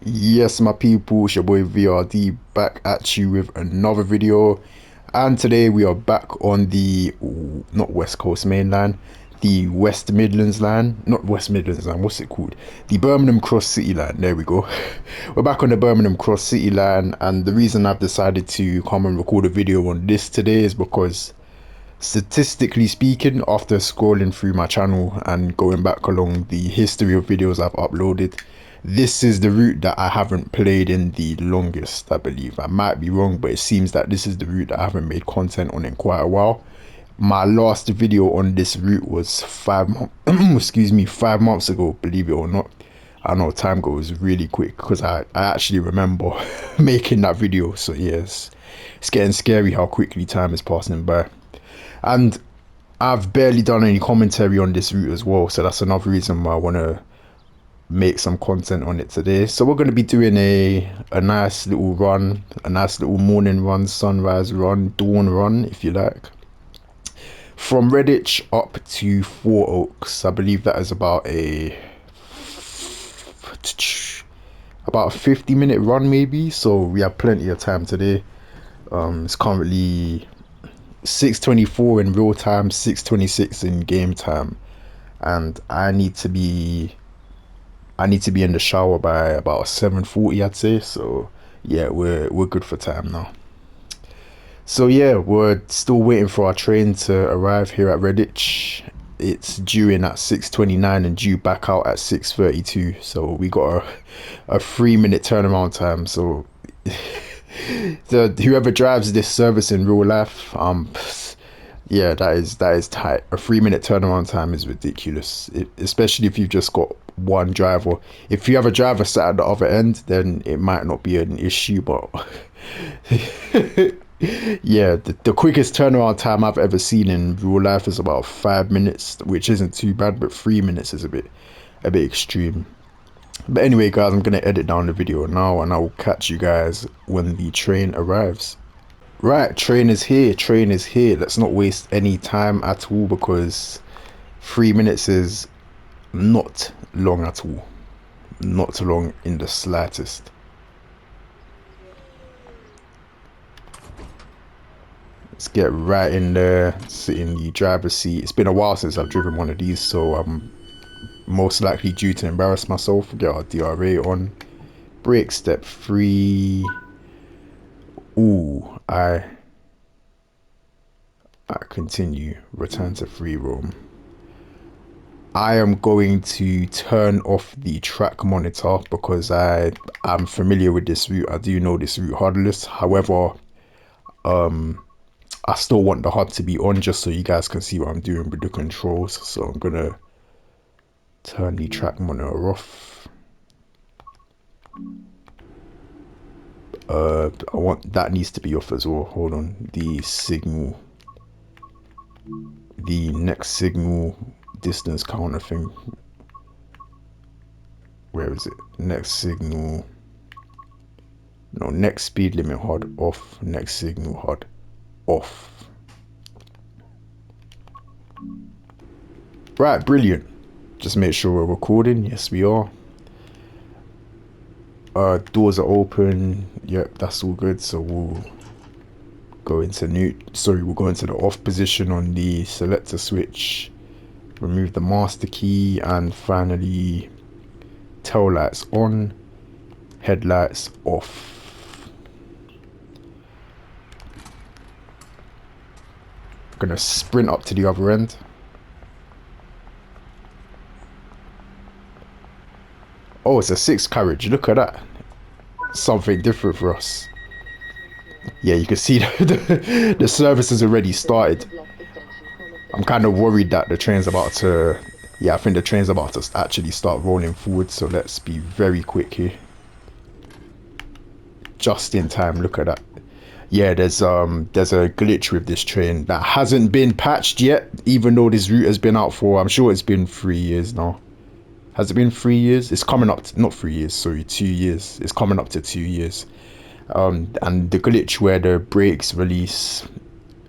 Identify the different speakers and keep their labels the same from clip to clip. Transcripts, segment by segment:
Speaker 1: Yes, my people, it's your boy VRD back at you with another video. And today we are back on the not West Coast main line, the West Midlands line, not West Midlands line, what's it called? The Birmingham Cross City line. There we go. We're back on the Birmingham Cross City line, and the reason I've decided to come and record a video on this today is because statistically speaking, after scrolling through my channel and going back along the history of videos I've uploaded, this is the route that I haven't played in the longest, I believe. I might be wrong, but it seems that this is the route that I haven't made content on in quite a while. My last video on this route was 5 months, excuse me, 5 months ago, believe it or not. I know time goes really quick because I actually remember making that video. So yes, it's getting scary how quickly time is passing by. And I've barely done any commentary on this route as well, so that's another reason why I want to make some content on it today. So we're going to be doing a nice little run, a nice little morning run, sunrise run, dawn run if you like, from Redditch up to Four Oaks. I believe that is about a 50-minute run maybe, so we have plenty of time today. It's currently 6:24 in real time, 6:26 in game time, and I need to be in the shower by about 7:40, I'd say. So yeah, we're good for time now. So yeah, we're still waiting for our train to arrive here at Redditch. It's due in at 6:29 and due back out at 6:32. So we got a 3-minute turnaround time. So whoever drives this service in real life, yeah, that is tight. A 3-minute turnaround time is ridiculous, especially if you've just got one driver. If you have a driver sat at the other end, then it might not be an issue, but yeah, the quickest turnaround time I've ever seen in real life is about 5 minutes, which isn't too bad, but 3 minutes is a bit extreme. But anyway, guys, I'm gonna edit down the video now, and I will catch you guys when the train arrives. Right, train is here. Train is here. Let's not waste any time at all because 3 minutes is not long at all. Not long in the slightest. Let's get right in there, sit in the driver's seat. It's been a while since I've driven one of these, so I'm most likely due to embarrass myself. Get our DRA on. Brake step 3. Ooh, I continue. Return to free roam. I am going to turn off the track monitor because I'm familiar with this route. I do know this route HUD-Less. However, I still want the HUD to be on just so you guys can see what I'm doing with the controls. So I'm gonna turn the track monitor off. I want that needs to be off as well. Hold on. The next signal distance counter thing. Where is it? Next signal. No, next speed limit HUD off. Next signal HUD off. Right, brilliant. Just make sure we're recording. Yes, we are. Doors are open. Yep, that's all good. So we'll go into we'll go into the off position on the selector switch. Remove the master key, and finally tail lights on, headlights off. Gonna sprint up to the other end. Oh, it's a 6 carriage. Look at that. Something different for us. Yeah, you can see the service has already started. I'm kind of worried that the train's about to... Yeah, I think the train's about to actually start rolling forward. So let's be very quick here. Just in time. Look at that. Yeah, there's a glitch with this train that hasn't been patched yet, even though this route has been out for, I'm sure it's been 3 years now. Has it been 3 years? It's coming up to, not 3 years, sorry, 2 years. It's coming up to 2 years. And the glitch where the brakes release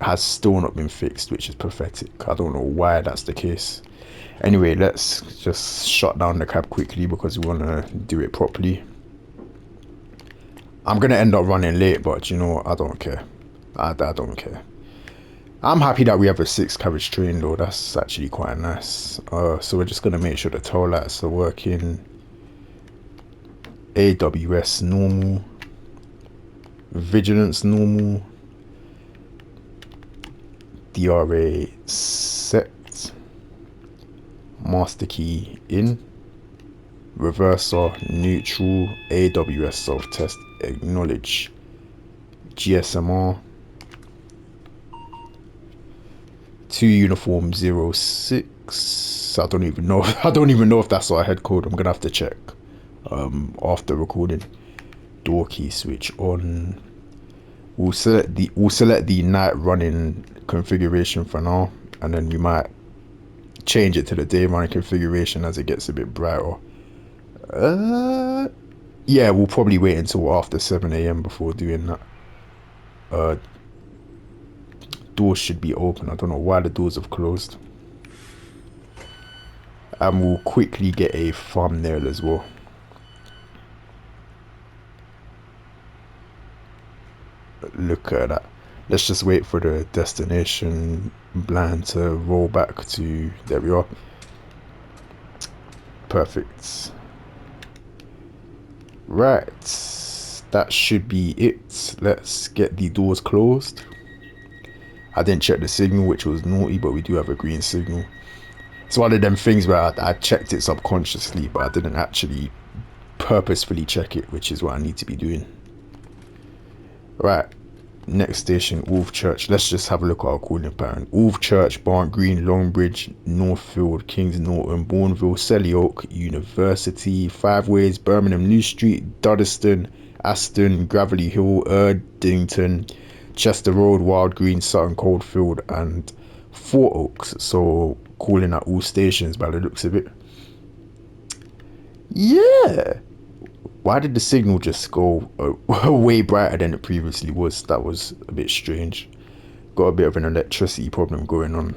Speaker 1: has still not been fixed, which is pathetic. I don't know why that's the case. Anyway, let's just shut down the cab quickly because we want to do it properly. I'm gonna end up running late, but you know what? I don't care. I don't care. I'm happy that we have a 6 carriage train though. That's actually quite nice. So we're just gonna make sure the tail lights are working. AWS normal. Vigilance normal. DRA set. Master key in. Reverser neutral. AWS self test acknowledge. GSMR. 2 uniform 06. I don't even know. I don't even know if that's our head code. I'm gonna have to check after recording. Door key switch on. We'll select the night running configuration for now, and then we might change it to the day running configuration as it gets a bit brighter. Yeah, we'll probably wait until after 7 a.m. before doing that. Doors should be open. I don't know why the doors have closed. And we'll quickly get a thumbnail as well. Look at that. Let's just wait for the destination blind to roll back to, there we are. Perfect. Right, that should be it. Let's get the doors closed. I didn't check the signal, which was naughty, but we do have a green signal. It's one of them things where I checked it subconsciously, but I didn't actually purposefully check it, which is what I need to be doing. Right, next station, Wolf Church. Let's just have a look at our calling pattern. Wolf Church, Barnt Green, Longbridge, Northfield, Kings Norton, Bourneville, Selly Oak, University, Five Ways, Birmingham, New Street, Duddeston, Aston, Gravelly Hill, Erdington, Chester Road, Wild Green, Sutton Coldfield, and Four Oaks. So calling at all stations by the looks of it. Yeah. Why did the signal just go way brighter than it previously was? That was a bit strange. Got a bit of an electricity problem going on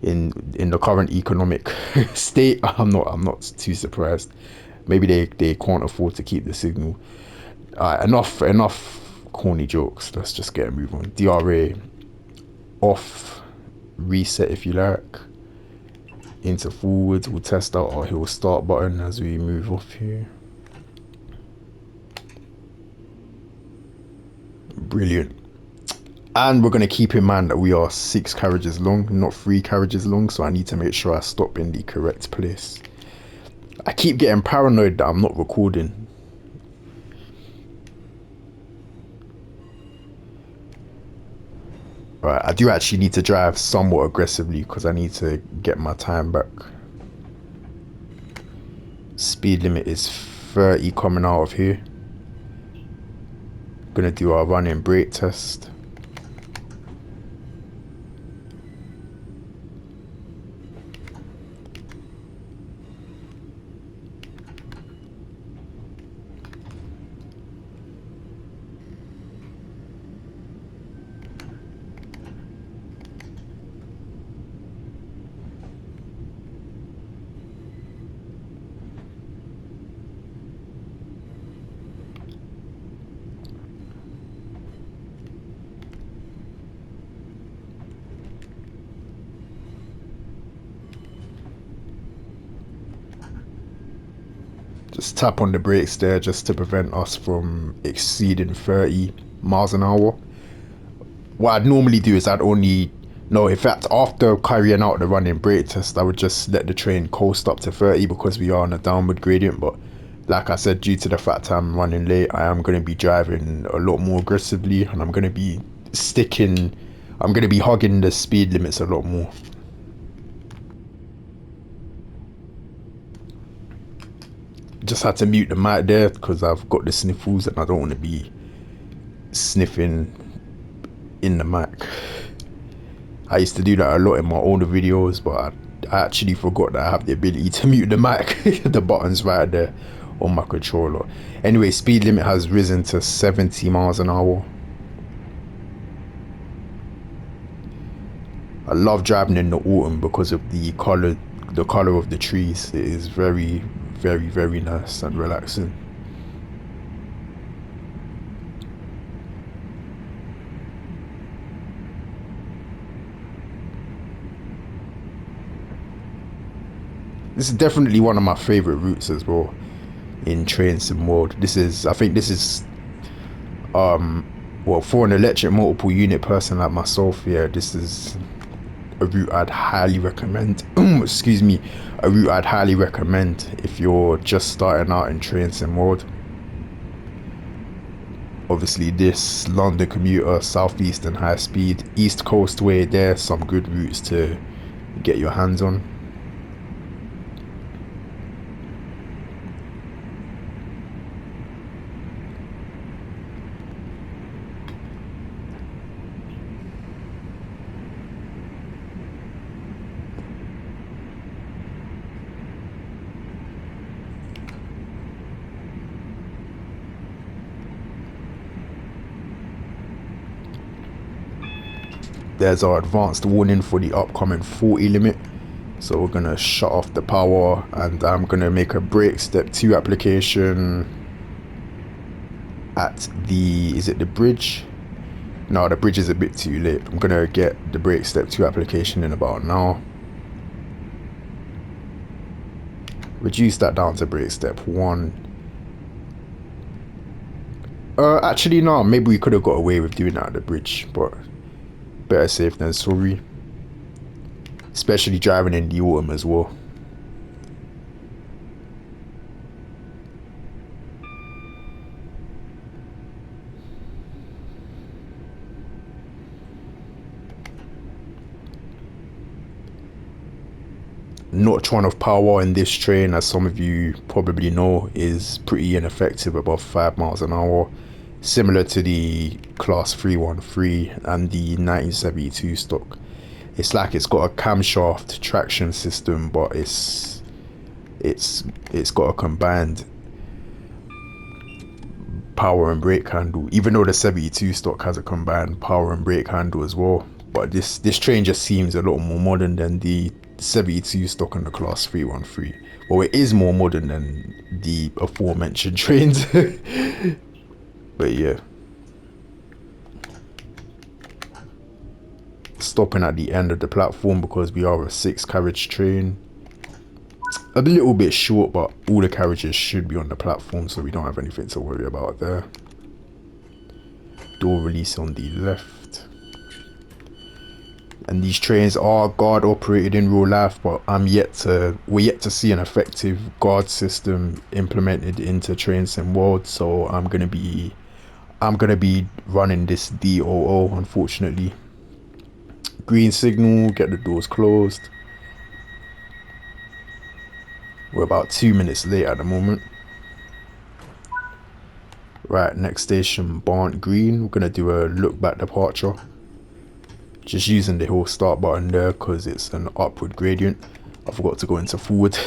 Speaker 1: in the current economic state. I'm not too surprised. Maybe they can't afford to keep the signal. Enough corny jokes. Let's just get a move on. DRA off, reset if you like. Into forwards. We'll test out our hill start button as we move off here. Brilliant. And we're going to keep in mind that we are 6 carriages long, not 3 carriages long, so I need to make sure I stop in the correct place. I keep getting paranoid that I'm not recording. Right, I do actually need to drive somewhat aggressively because I need to get my time back. Speed limit is 30 coming out of here. Gonna do our running brake test. Just tap on the brakes there just to prevent us from exceeding 30 miles an hour. What I'd normally do is in fact, after carrying out the running brake test, I would just let the train coast up to 30 because we are on a downward gradient. But like I said, due to the fact I'm running late, I am going to be driving a lot more aggressively, and I'm going to be hugging the speed limits a lot more. Just had to mute the mic there because I've got the sniffles and I don't want to be sniffing in the mic. I used to do that a lot in my older videos, but I actually forgot that I have the ability to mute the mic. The button's right there on my controller. Anyway, speed limit has risen to 70 miles an hour. I love driving in the autumn because of the color of the trees. It is very, very, very nice and relaxing. this is definitely one of my favorite routes as well in train sim world. This is, I think this is, well, for an electric multiple unit person like myself, yeah, this is a route I'd highly recommend. Excuse me, a route I'd highly recommend if you're just starting out in train sim world. Obviously, this London commuter, southeastern high speed, east coast way, there's some good routes to get your hands on. There's our advanced warning for the upcoming 40 limit. So we're gonna shut off the power and I'm gonna make a brake step 2 application at the, is it the bridge? No, the bridge is a bit too late. I'm gonna get the brake step 2 application in about an hour. Reduce that down to brake step 1. Actually no, maybe we could have got away with doing that at the bridge, but better safe than sorry. Especially driving in the autumn as well. Notch 1 of power in this train, as some of you probably know, is pretty ineffective above 5 miles an hour. Similar to the class 313 and the 1972 stock. It's like it's got a camshaft traction system, but it's got a combined power and brake handle, even though the 72 stock has a combined power and brake handle as well. But this train just seems a lot more modern than the 72 stock and the class 313. Well, it is more modern than the aforementioned trains. But yeah, stopping at the end of the platform because we are a 6 carriage train. A little bit short, but all the carriages should be on the platform, so we don't have anything to worry about there. Door release on the left. And these trains are guard operated in real life, but we're yet to see an effective guard system implemented into train sim world. So I'm gonna be running this DOO, unfortunately. Green signal, get the doors closed. We're about 2 minutes late at the moment. Right, next station, Barnt Green. We're gonna do a look back departure. Just using the whole start button there because it's an upward gradient. I forgot to go into forward.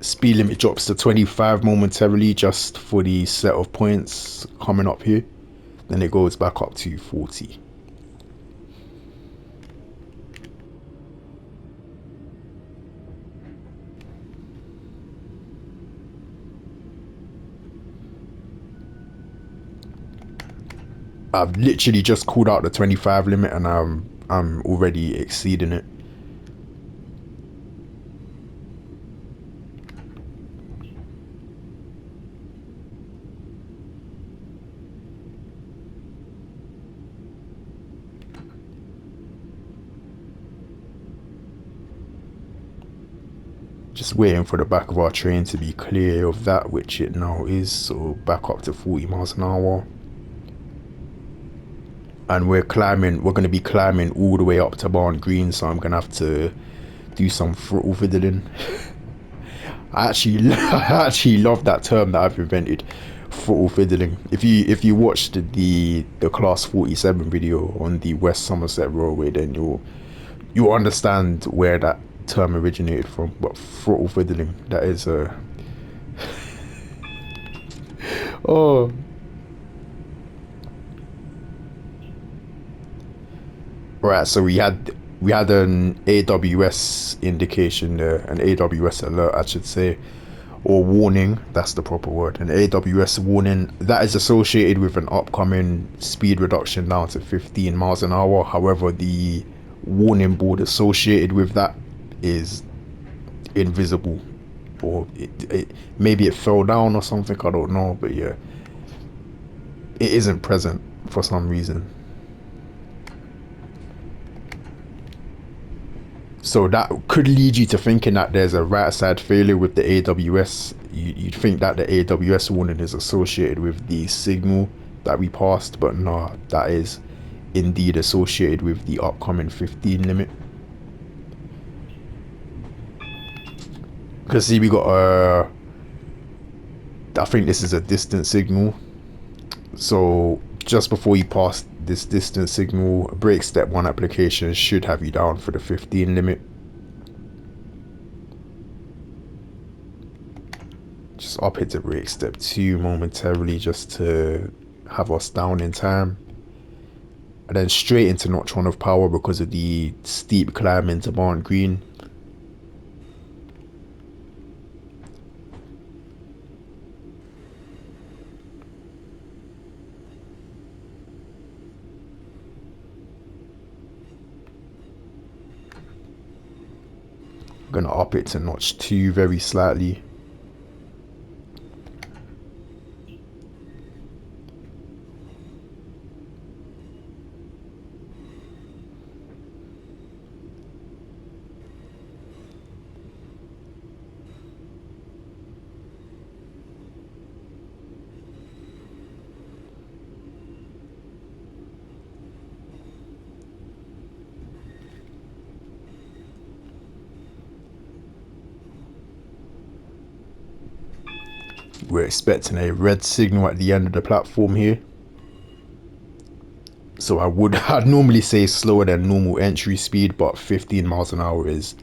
Speaker 1: Speed limit drops to 25 momentarily just for the set of points coming up here. Then it goes back up to 40. I've literally just called out the 25 limit and I'm already exceeding it. Just waiting for the back of our train to be clear of that, which it now is, so back up to 40 miles an hour. And we're going to be climbing all the way up to Barnt Green, so I'm gonna have to do some throttle fiddling. I actually love that term that I've invented, throttle fiddling. If you watched the class 47 video on the West Somerset Railway, then you'll understand where that term originated from. But throttle fiddling, that is a oh. Right, so we had an AWS indication there, an AWS alert, I should say, or warning, that's the proper word, an AWS warning that is associated with an upcoming speed reduction down to 15 miles an hour. However, the warning board associated with that is invisible, or maybe it fell down or something, I don't know, but yeah, it isn't present for some reason. So that could lead you to thinking that there's a right side failure with the AWS. You'd think that the AWS warning is associated with the signal that we passed, but no, that is indeed associated with the upcoming 15 limit. Because see, we got I think this is a distance signal. So just before you pass this distance signal, brake step 1 application should have you down for the 15 limit. Just up it to brake step 2 momentarily just to have us down in time. And then straight into notch 1 of power because of the steep climb into Barn Green. Gonna up it to notch 2 very slightly. We're expecting a red signal at the end of the platform here. So I'd normally say slower than normal entry speed, but 15 miles an hour is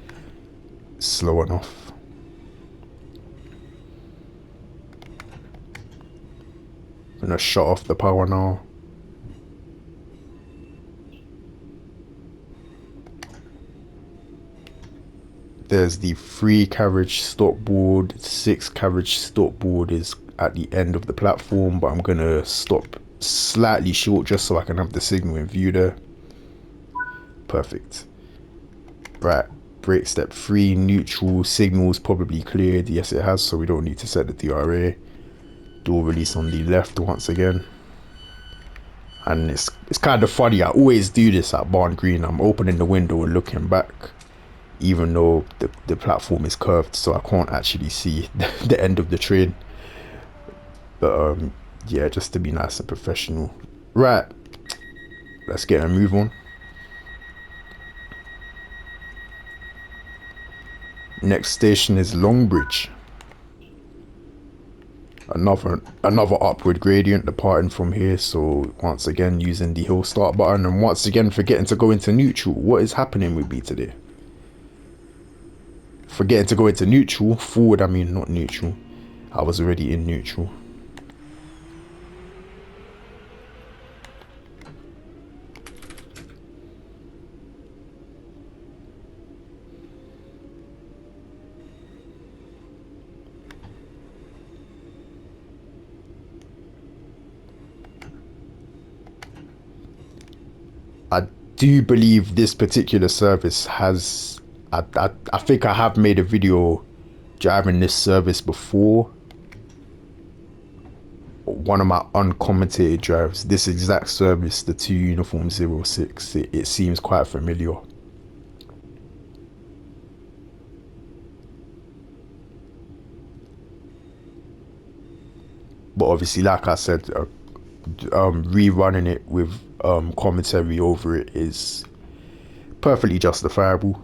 Speaker 1: slow enough. I'm gonna shut off the power now. There's the 3 carriage stop board, 6 carriage stop board is at the end of the platform, but I'm gonna stop slightly short just so I can have the signal in view there. Perfect. Right, brake step 3, neutral signals probably cleared. Yes, it has, so we don't need to set the DRA. Door release on the left once again. And it's kind of funny, I always do this at Barn Green. I'm opening the window and looking back, even though the platform is curved, so I can't actually see the end of the train. But yeah, just to be nice and professional. Right, let's get a move on. Next station is Longbridge. Another upward gradient departing from here, so once again using the hill start button, and once again forgetting to go into neutral. What is happening with me today? Forgetting to go into neutral. Forward, I mean, not neutral. I was already in neutral. I do believe this particular service has, I think I have made a video driving this service before. One of my uncommented drives, this exact service, the 2 Uniform 06, it seems quite familiar. But obviously, like I said, rerunning it with commentary over it is perfectly justifiable.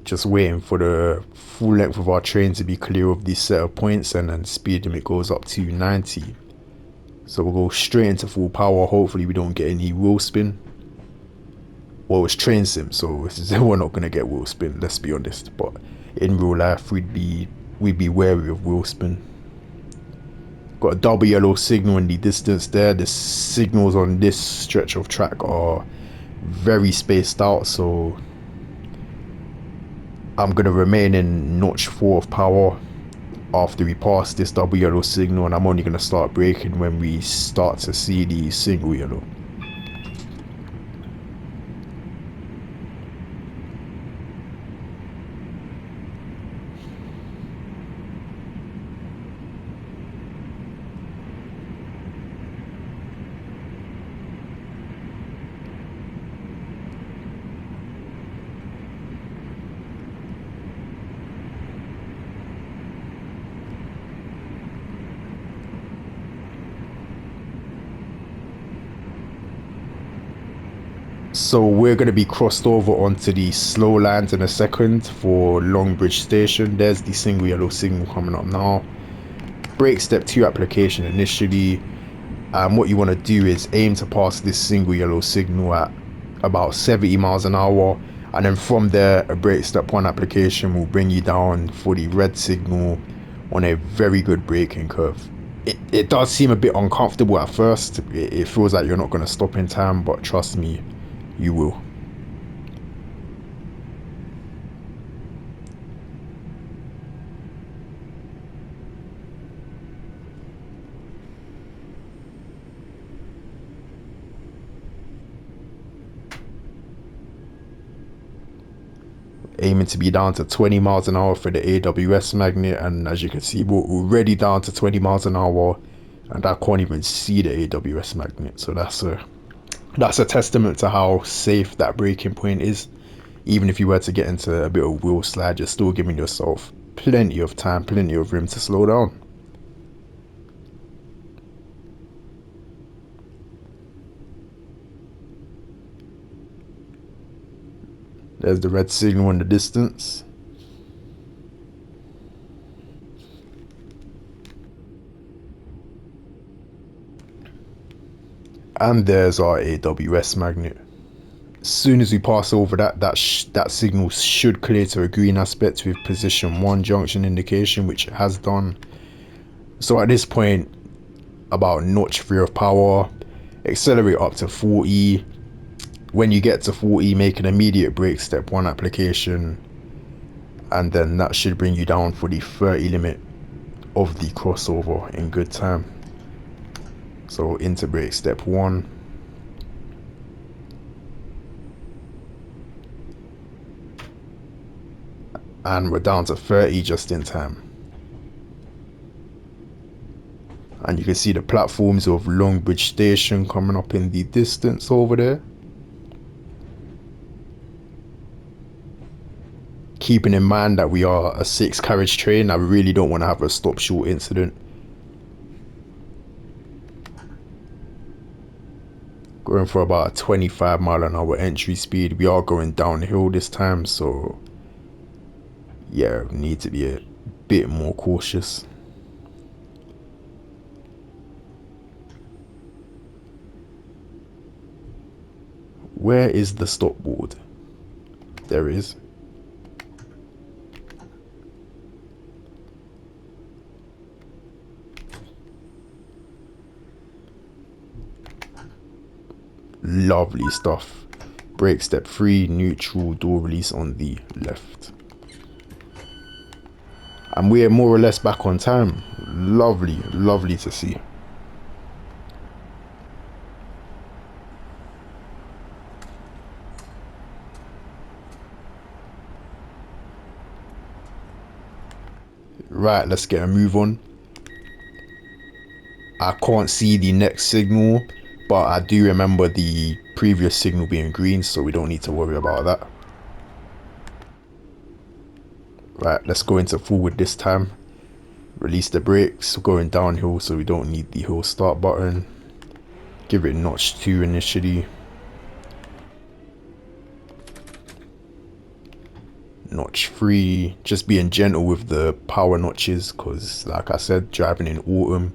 Speaker 1: Just waiting for the full length of our train to be clear of this set of points, and then speed limit goes up to 90. So we'll go straight into full power. Hopefully we don't get any wheel spin. Well, it's train sim, so we're not gonna get wheel spin, let's be honest. But in real life, we'd be wary of wheel spin. Got a double yellow signal in the distance there. The signals on this stretch of track are very spaced out, so I'm gonna remain in notch 4 of power after we pass this double yellow signal, and I'm only gonna start braking when we start to see the single yellow. So we're going to be crossed over onto the slow lines in a second for Longbridge Station. There's the single yellow signal coming up now. Brake step 2 application initially. And what you want to do is aim to pass this single yellow signal at about 70 miles an hour. And then from there, a brake step 1 application will bring you down for the red signal on a very good braking curve. It does seem a bit uncomfortable at first. It feels like you're not going to stop in time, but trust me, you will. Aiming to be down to 20 miles an hour for the AWS magnet, and as you can see, we're already down to 20 miles an hour, and I can't even see the AWS magnet. So that's a testament to how safe that braking point is. Even if you were to get into a bit of wheel slide, you're still giving yourself plenty of time, plenty of room to slow down. There's the red signal in the distance. And there's our AWS magnet. As soon as we pass over that signal should clear to a green aspect with position 1 junction indication, which it has done. So at this point, about notch 3 of power, accelerate up to 40. When you get to 40, make an immediate brake step 1 application, and then that should bring you down for the 30 limit of the crossover in good time. So into brake step 1. And we're down to 30 just in time. And you can see the platforms of Longbridge Station coming up in the distance over there. Keeping in mind that we are a 6-carriage train, I really don't want to have a stop short incident. Going for about a 25 mile an hour entry speed. We are going downhill this time, so yeah, we need to be a bit more cautious. Where is the stop board? There is. Lovely stuff. Brake step 3, neutral, door release on the left. And we're more or less back on time. Lovely, lovely to see. Right, let's get a move on. I can't see the next signal, but I do remember the previous signal being green, so we don't need to worry about that. Right, let's go into forward this time. Release the brakes, going downhill, so we don't need the hill start button. Give it notch 2 initially. Notch 3, just being gentle with the power notches, because like I said, driving in autumn,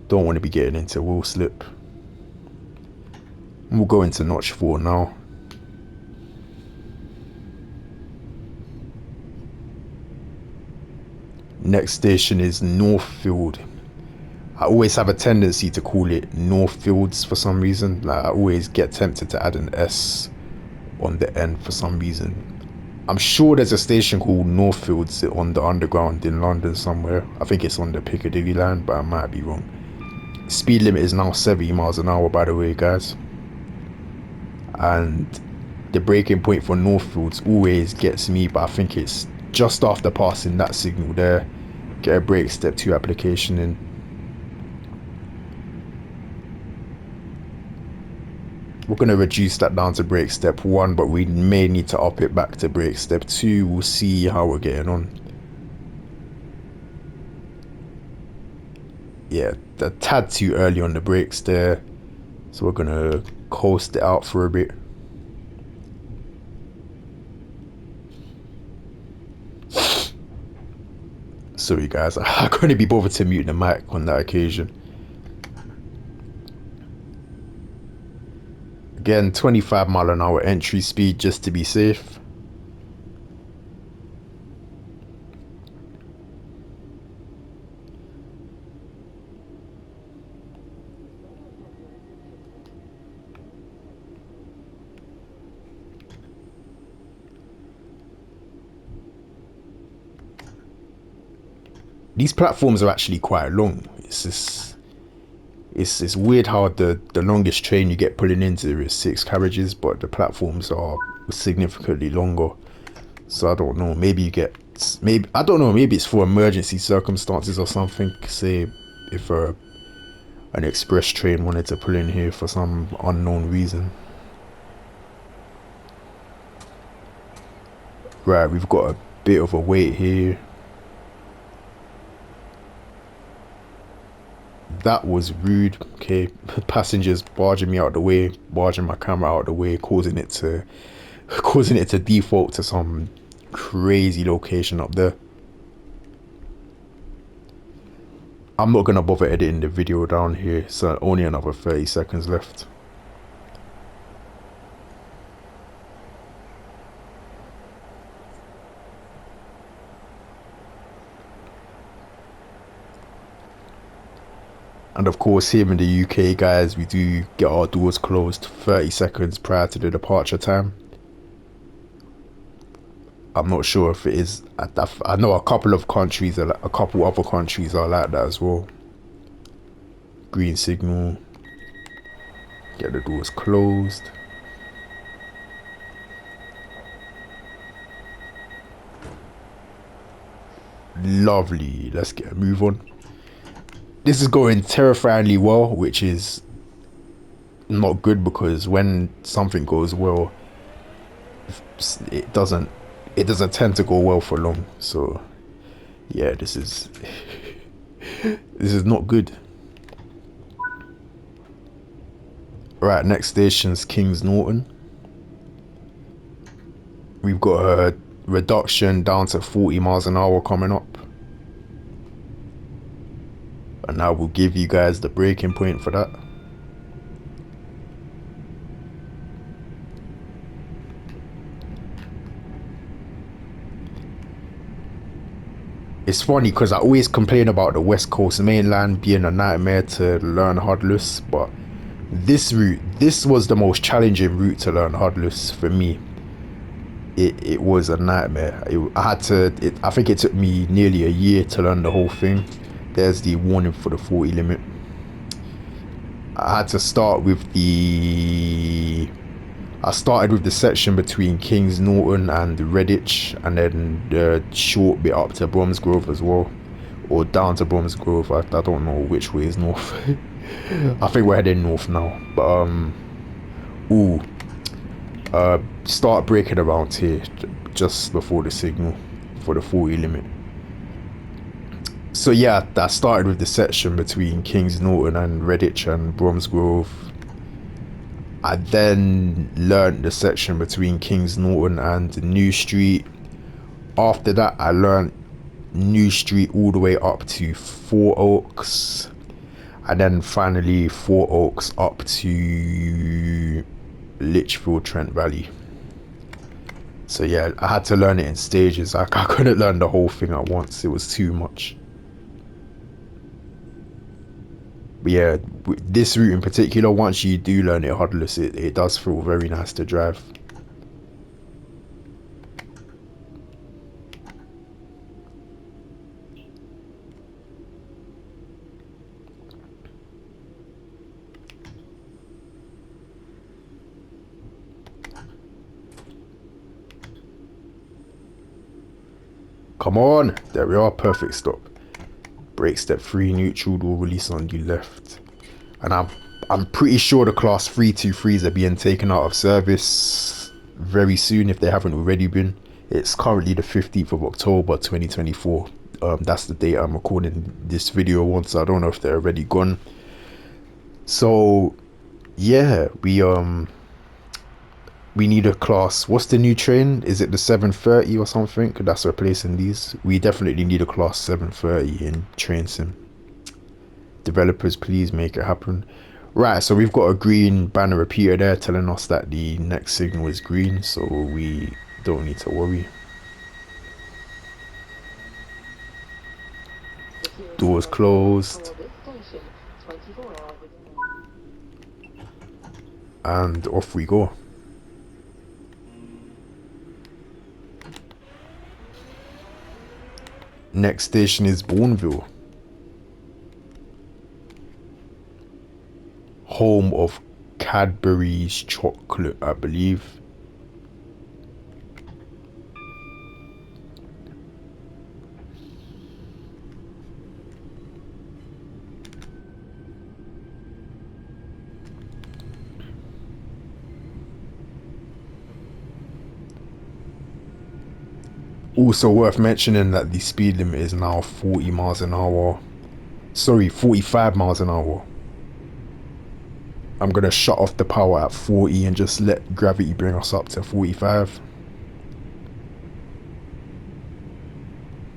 Speaker 1: don't want to be getting into wheel slip. We'll go into notch 4 now. Next station is Northfield. I always have a tendency to call it Northfields for some reason. Like I always get tempted to add an S on the end for some reason. I'm sure there's a station called Northfields on the underground in London somewhere. I think it's on the Piccadilly line, but I might be wrong. Speed limit is now 70 miles an hour, by the way, guys. And the braking point for Northfields always gets me, but I think it's just after passing that signal there. Get a brake step 2 application in. We're going to reduce that down to brake step 1, but we may need to up it back to brake step 2. We'll see how we're getting on. Yeah, a tad too early on the brakes there, so we're going to coast it out for a bit. Sorry guys, I couldn't be bothered to mute the mic on that occasion. Again, 25 mile an hour entry speed just to be safe. These platforms are actually quite long. It's weird how the longest train you get pulling into is 6 carriages, but the platforms are significantly longer. So I don't know, maybe you get, maybe, I don't know, maybe it's for emergency circumstances or something. Say if an express train wanted to pull in here for some unknown reason. Right, we've got a bit of a wait here. That was rude. Okay, passengers barging me out of the way, barging my camera out of the way, causing it to default to some crazy location up there. I'm not gonna bother editing the video down here, so only another 30 seconds left. And of course, here in the UK, guys, we do get our doors closed 30 seconds prior to the departure time. I'm not sure if it is. I know a couple of countries, a couple other countries are like that as well. Green signal. Get the doors closed. Lovely. Let's get a move on. This is going terrifyingly well, which is not good, because when something goes well, it doesn't tend to go well for long. So yeah, this is not good. Right, next station's Kings Norton. We've got a reduction down to 40 miles an hour coming up. And now we'll give you guys the braking point for that. It's funny because I always complain about the West Coast mainland being a nightmare to learn HUD-Less, but this was the most challenging route to learn HUD-Less for me. It was a nightmare. I think it took me nearly a year to learn the whole thing. There's the warning for the 40 limit. I had to start with the section between Kings Norton and Redditch, and then the short bit up to Bromsgrove as well, or down to Bromsgrove. I don't know which way is north. I think we're heading north now, but start braking around here just before the signal for the 40 limit. So yeah, that started with the section between Kings Norton and Redditch and Bromsgrove. I then learned the section between Kings Norton and New Street. After that, I learned New Street all the way up to Four Oaks, and then finally Four Oaks up to Lichfield Trent Valley. So yeah, I had to learn it in stages. I couldn't learn the whole thing at once. It was too much. But yeah, this route in particular, once you do learn it HUD-Less, it does feel very nice to drive. Come on. There we are. Perfect stop. Brake step 3, neutral door release on the left. And I'm pretty sure the class 323s are being taken out of service very soon if they haven't already been. It's currently the 15th of October 2024. That's the date I'm recording this video on, so I don't know if they're already gone. So yeah, we need a class. What's the new train? Is it the 730 or something that's replacing these? We definitely need a class 730 in train sim. Developers, please make it happen. Right, so we've got a green banner repeater there telling us that the next signal is green, so we don't need to worry. Doors closed. And off we go. Next station is Bourneville, home of Cadbury's chocolate, I believe. Also worth mentioning that the speed limit is now 40 miles an hour. Sorry, 45 miles an hour. I'm gonna shut off the power at 40 and just let gravity bring us up to 45.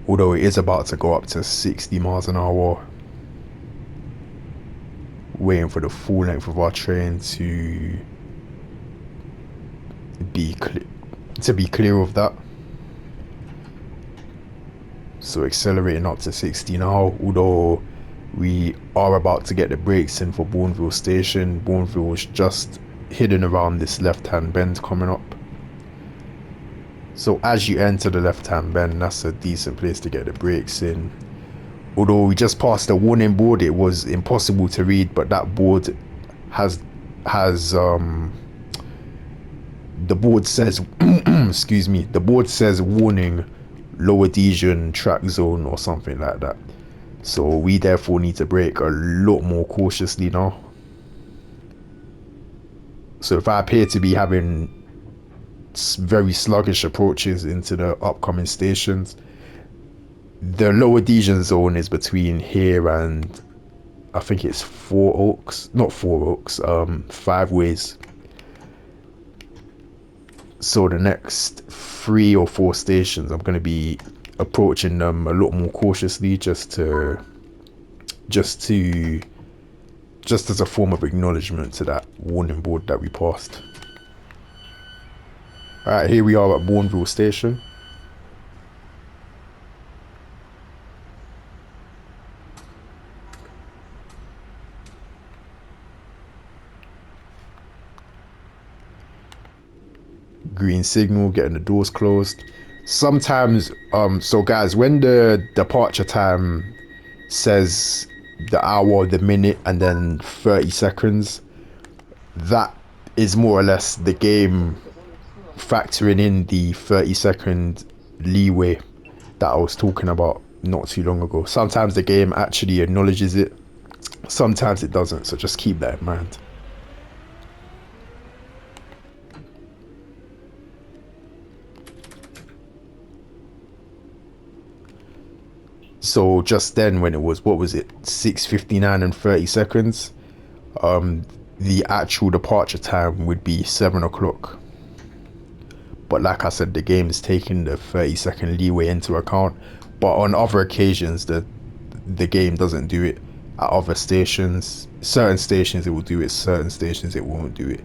Speaker 1: Although it is about to go up to 60 miles an hour. Waiting for the full length of our train to be clear of that. So accelerating up to 60 now, although we are about to get the brakes in for Bourneville station. Bourneville is just hidden around this left hand bend coming up. So as you enter the left hand bend, that's a decent place to get the brakes in. Although we just passed the warning board, it was impossible to read, but that board has the board says excuse me, the board says warning, low adhesion track zone or something like that. So we therefore need to brake a lot more cautiously now. So if I appear to be having very sluggish approaches into the upcoming stations, the low adhesion zone is between here and I think it's 4 Oaks, not 4 Oaks, 5 Ways. So the next 3 or 4 stations I'm going to be approaching them a lot more cautiously, just as a form of acknowledgement to that warning board that we passed. Alright, here we are at Bourneville station. Green signal, getting the doors closed. Sometimes so guys, when the departure time says the hour, the minute, and then 30 seconds, that is more or less the game factoring in the 30-second leeway that I was talking about not too long ago. Sometimes the game actually acknowledges it, sometimes it doesn't, so just keep that in mind. So just then, when it was, what was it, 6:59 and 30 seconds, the actual departure time would be 7 o'clock. But like I said, the game is taking the 30-second leeway into account. But on other occasions, the game doesn't do it. At other stations, certain stations it will do it, certain stations it won't do it.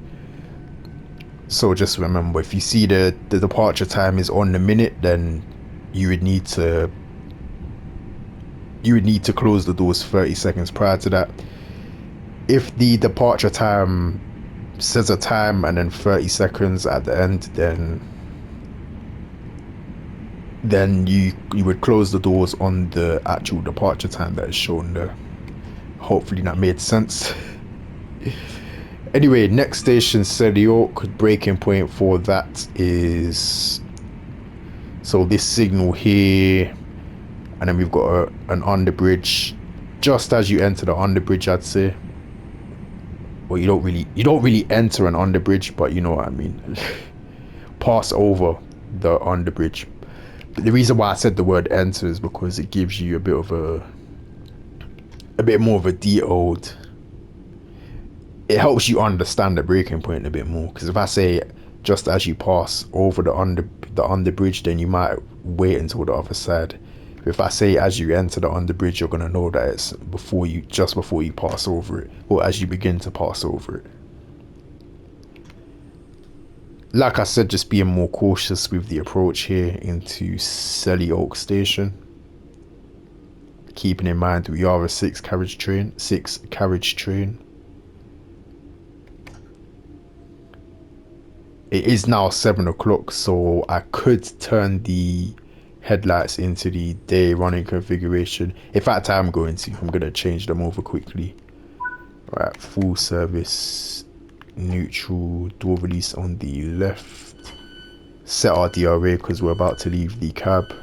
Speaker 1: So just remember, if you see the departure time is on the minute, then you would need to close the doors 30 seconds prior to that. If the departure time says a time and then 30 seconds at the end, then you would close the doors on the actual departure time that is shown there. Hopefully that made sense. Anyway, next station, Selly Oak. Breaking point for that is So this signal here, and then we've got an underbridge just as you enter the underbridge, I'd say. Well, you don't really enter an underbridge, but you know what I mean. Pass over the underbridge. But the reason why I said the word enter is because it gives you a bit more of a detailed. It helps you understand the breaking point a bit more. Because if I say just as you pass over the underbridge, then you might wait until the other side. If I say as you enter the underbridge, you're gonna know that it's just before you pass over it, or as you begin to pass over it. Like I said, just being more cautious with the approach here into Selly Oak Station. Keeping in mind we are a six carriage train. It is now 7 o'clock, so I could turn the headlights into the day running configuration. In fact, I'm going to change them over quickly. Right, full service, neutral, door release on the left. Set our DRA because we're about to leave the cab.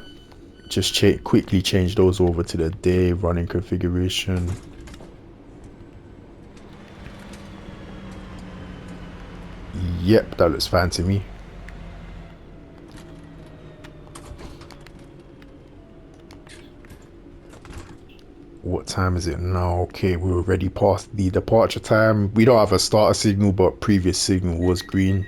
Speaker 1: Just quickly change those over to the day running configuration. Yep, that looks fine to me. What time is it now? Okay, we're already past the departure time. We don't have a starter signal, but previous signal was green.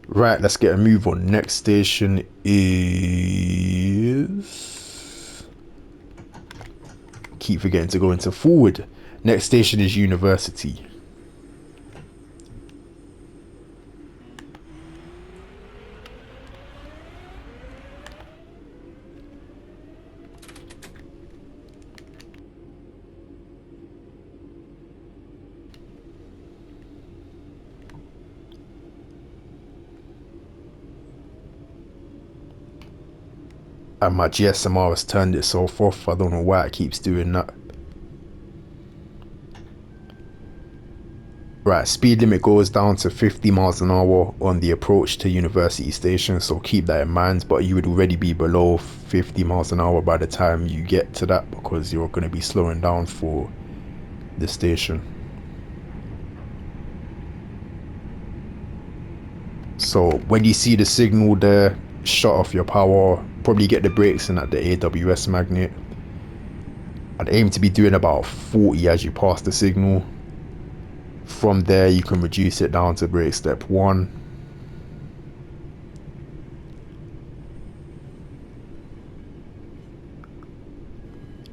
Speaker 1: Right, let's get a move on. Next station is... Keep forgetting to go into forward. Next station is University. And my GSMR has turned itself off. I don't know why it keeps doing that. Right, speed limit goes down to 50 miles an hour on the approach to University Station, so keep that in mind. But you would already be below 50 miles an hour by the time you get to that, because you're going to be slowing down for the station. So when you see the signal there, shut off your power, probably get the brakes in at the AWS magnet. I'd aim to be doing about 40 as you pass the signal. From there you can reduce it down to brake step 1.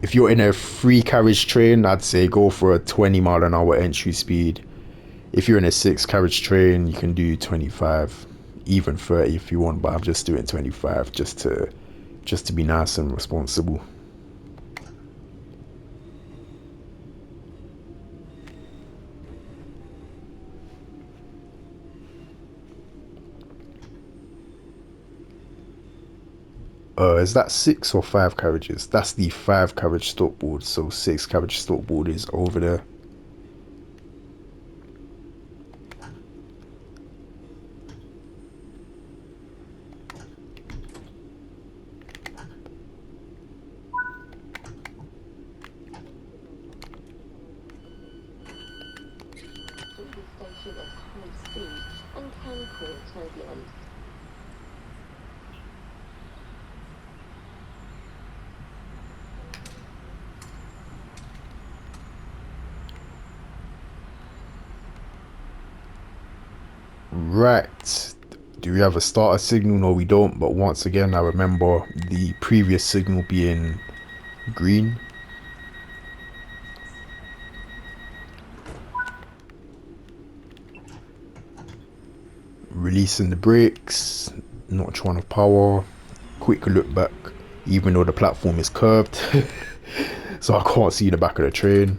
Speaker 1: If you're in a 3 carriage train, I'd say go for a 20 mile an hour entry speed. If you're in a 6 carriage train, you can do 25, even 30 if you want, but I'm just doing 25 just to be nice and responsible. Is that 6 or 5 carriages? That's the 5 carriage stop board, so 6 carriage stop board is over there. Right, do we have a starter signal? No, we don't, but once again I remember the previous signal being green. Releasing the brakes, notch 1 of power, quick look back, even though the platform is curved. So I can't see the back of the train.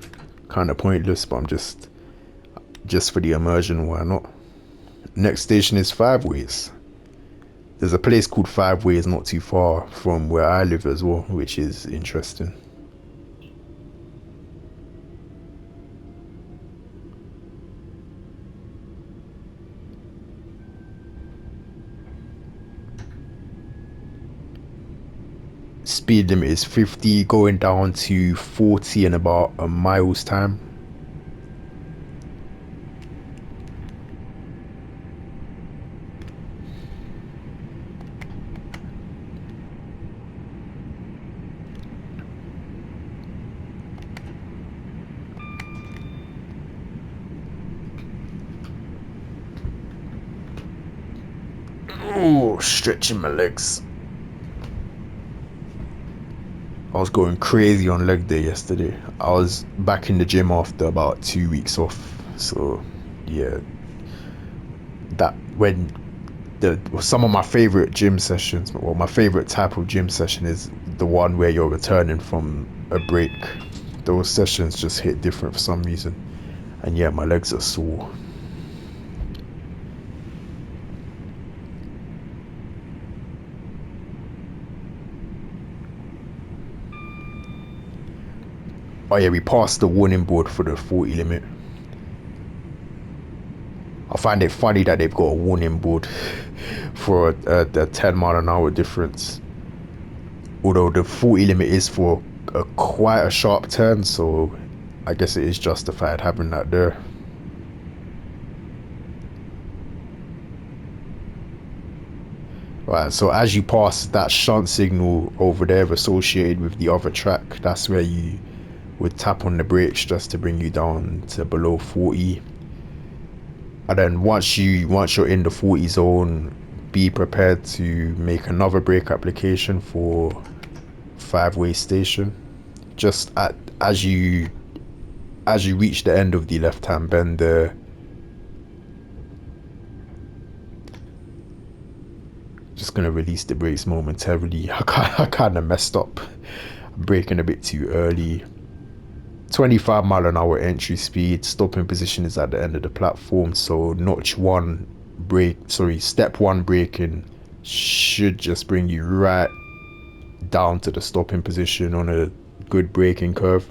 Speaker 1: Kind of pointless, but I'm just for the immersion, why not? Next station is Five Ways. There's a place called Five Ways not too far from where I live as well, which is interesting. speed limit is 50, going down to 40 in about a mile's time. Oh, stretching my legs. I was going crazy on leg day yesterday. I was back in the gym after about 2 weeks off. So, yeah, that when some of my favorite gym sessions, well, my favorite type of gym session is the one where you're returning from a break. Those sessions just hit different for some reason. And yeah, my legs are sore. Oh yeah, we passed the warning board for the 40 limit. I find it funny that they've got a warning board for the 10 mile an hour difference. Although the 40 limit is for quite a sharp turn, so I guess it is justified having that there. Right, so as you pass that shunt signal over there associated with the other track, that's where you would tap on the brakes just to bring you down to below 40. And then once you're in the 40 zone, be prepared to make another brake application for 5-way station. Just as you reach the end of the left-hand bend there, just gonna release the brakes momentarily. I kind of messed up, braking a bit too early. 25 mile an hour entry speed. Stopping position is at the end of the platform, so step one braking should just bring you right down to the stopping position on a good braking curve.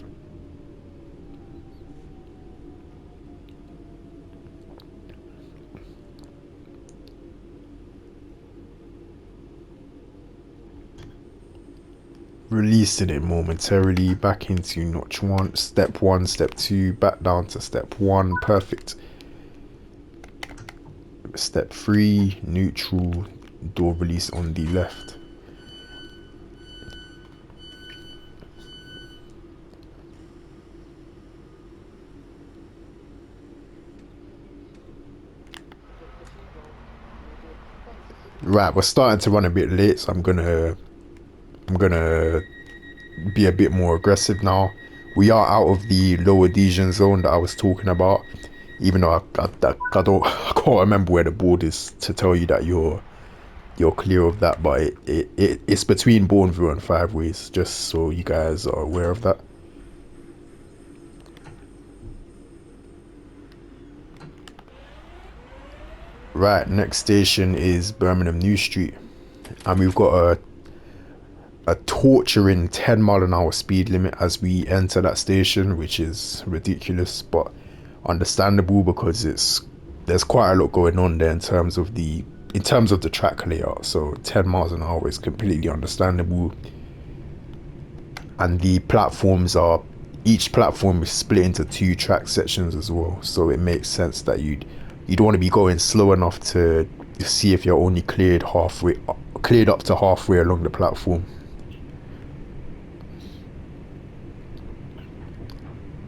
Speaker 1: Releasing it momentarily back into notch one, step two, back down to step one. Perfect. Step three, neutral, door release on the left. Right, we're starting to run a bit late, so I'm gonna be a bit more aggressive now. We are out of the low adhesion zone that I was talking about, even though I don't I can't remember where the board is to tell you that you're clear of that, but it's between Bourneville and 5-ways, just so you guys are aware of that. Right, next station is Birmingham New Street, and we've got a torturing 10 mile an hour speed limit as we enter that station, which is ridiculous but understandable because there's quite a lot going on there in terms of the track layout. So 10 miles an hour is completely understandable, and the platforms are, each platform is split into 2 track sections as well, so it makes sense that you'd want to be going slow enough to see if you're only cleared up to halfway along the platform.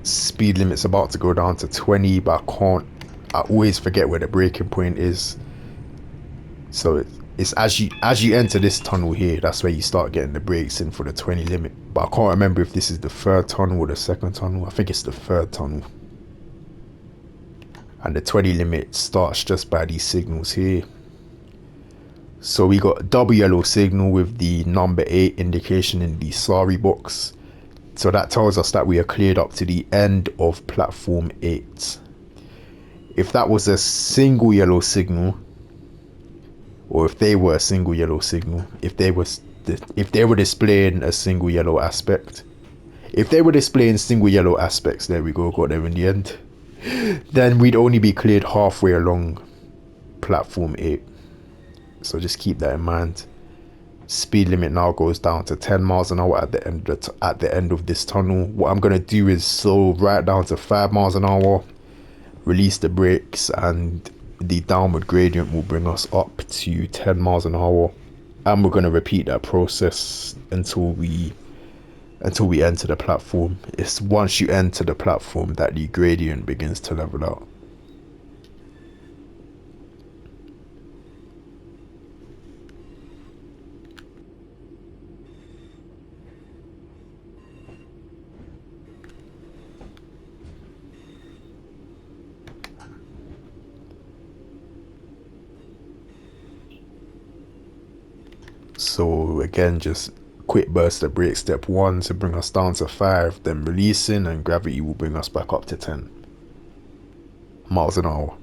Speaker 1: Speed limit's about to go down to 20, but I always forget where the braking point is. So it's as you enter this tunnel here, that's where you start getting the brakes in for the 20 limit. But I can't remember if this is the third tunnel or the second tunnel. I think it's the third tunnel. And the 20 limit starts just by these signals here. So we got a double yellow signal with the number 8 indication in the sorry box. So that tells us that we are cleared up to the end of platform 8. If that was a single yellow signal, or if they were a single yellow signal, if they were displaying a single yellow aspect, there we go, got there in the end, then we'd only be cleared halfway along platform 8. So just keep that in mind. Speed limit now goes down to 10 miles an hour at the end of this tunnel. What I'm gonna do is slow right down to 5 miles an hour, release the brakes, and the downward gradient will bring us up to 10 miles an hour. And we're gonna repeat that process until we enter the platform. It's once you enter the platform that the gradient begins to level out. So again, just quick burst of brake step 1 to bring us down to 5, then releasing, and gravity will bring us back up to 10 miles an hour.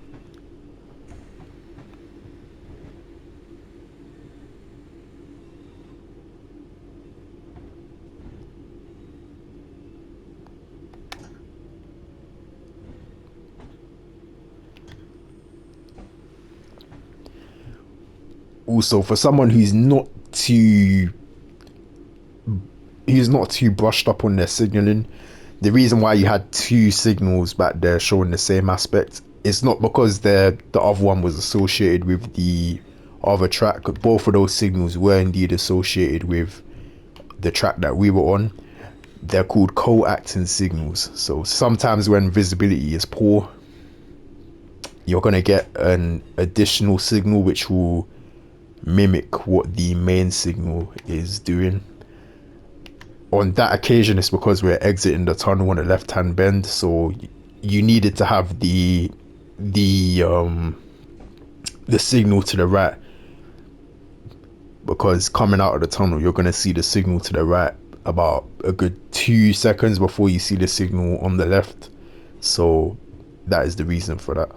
Speaker 1: Also, for someone who's not too brushed up on their signaling, the reason why you had 2 signals back there showing the same aspect, it's not because the other one was associated with the other track. Both of those signals were indeed associated with the track that we were on. They're called co-acting signals. So sometimes when visibility is poor, you're going to get an additional signal which will mimic what the main signal is doing. On that occasion, it's because we're exiting the tunnel on the left-hand bend, so you needed to have the signal to the right, because coming out of the tunnel, you're going to see the signal to the right about a good 2 seconds before you see the signal on the left. So that is the reason for that.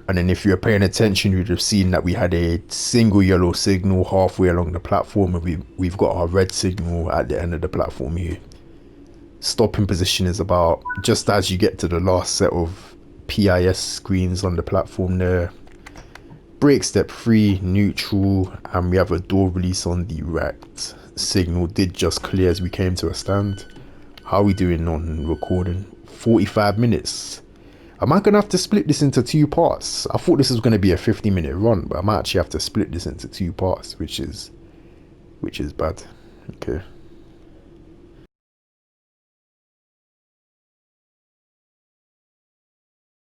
Speaker 1: And then if you're paying attention, you'd have seen that we had a single yellow signal halfway along the platform, and we've got our red signal at the end of the platform here. Stopping position is about just as you get to the last set of PIS screens on the platform there. Brake step 3, neutral, and we have a door release on the right. Signal did just clear as we came to a stand. How are we doing on recording? 45 minutes. I might gonna have to split this into 2 parts. I thought this was gonna be a 50-minute run, but I might actually have to split this into 2 parts, which is bad. Okay.